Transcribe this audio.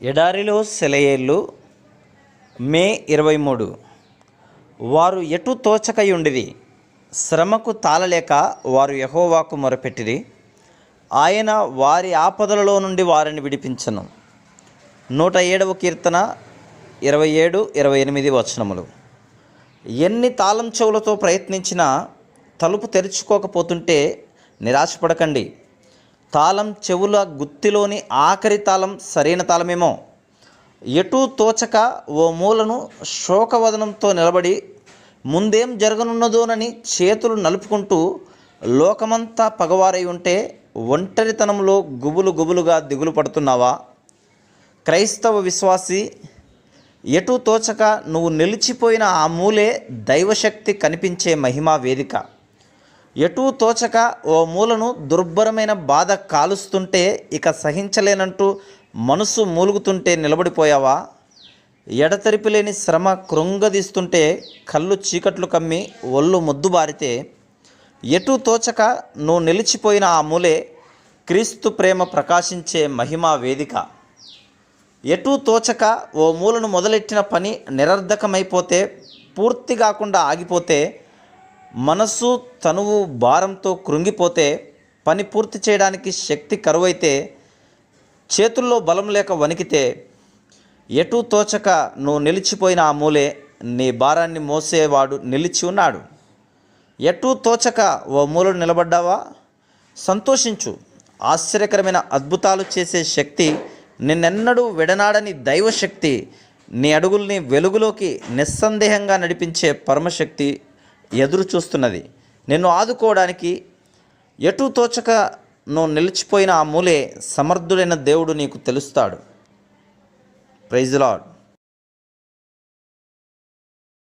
ఎడారిలో సెలయేళ్ళు మే 23. వారు ఎటు తోచకయుండిరి, శ్రమకు తాళలేక వారు యెహోవాకు మొరపెట్టిరి. ఆయన వారి ఆపదలలో నుండి వారిని విడిపించెను. 107వ కీర్తన 27-28 వచనములు. ఎన్ని తాళం చెవులతో ప్రయత్నించినా తలుపు తెరుచుకోకపోతుంటే నిరాశపడకండి. తాళం చెవుల గుత్తిలోని ఆఖరి తాళం సరైన తాళమేమో. ఎటూ తోచక ఓ మూలను శోకవదనంతో నిలబడి ముందేం జరగనున్నదోనని చేతులు నలుపుకుంటూ లోకమంతా పగవారై ఉంటే ఒంటరితనంలో గుబులుగా దిగులు పడుతున్నావా? క్రైస్తవ విశ్వాసి, ఎటూ తోచక నువ్వు నిలిచిపోయిన ఆ మూలే దైవశక్తి కనిపించే మహిమా వేదిక. ఎటూ తోచక ఓ మూలను దుర్భరమైన బాధ కాలుస్తుంటే ఇక సహించలేనంటూ మనసు మూలుగుతుంటే నిలబడిపోయావా? ఎడతెరిపి లేని శ్రమ కృంగదీస్తుంటే కళ్ళు చీకట్లు కమ్మి ఒళ్ళు మొద్దుబారితే ఎటూ తోచక నువ్వు నిలిచిపోయిన ఆ మూలే క్రీస్తు ప్రేమ ప్రకాశించే మహిమా వేదిక. ఎటూ తోచక ఓ మూలను మొదలెట్టిన పని నిరర్ధకమైపోతే, పూర్తి కాకుండా ఆగిపోతే, మనసు తనువు భారంతో కృంగిపోతే, పని పూర్తి చేయడానికి శక్తి కరువైతే, చేతుల్లో బలం లేక వణికితే, ఎటూ తోచక నువ్వు నిలిచిపోయిన ఆ మూలే నీ భారాన్ని మోసేవాడు నిలిచి ఉన్నాడు. ఎటూ తోచక ఓ మూలను నిలబడ్డావా? సంతోషించు. ఆశ్చర్యకరమైన అద్భుతాలు చేసే శక్తి, నిన్నెన్నడూ విడనాడని దైవశక్తి, నీ అడుగుల్ని వెలుగులోకి నిస్సందేహంగా నడిపించే పరమశక్తి ఎదురు చూస్తున్నది నిన్ను ఆదుకోవడానికి. ఎటూ తోచక నువ్వు నిలిచిపోయిన ఆ మూలే సమర్థుడైన దేవుడు నీకు తెలుస్తాడు. Praise the lord.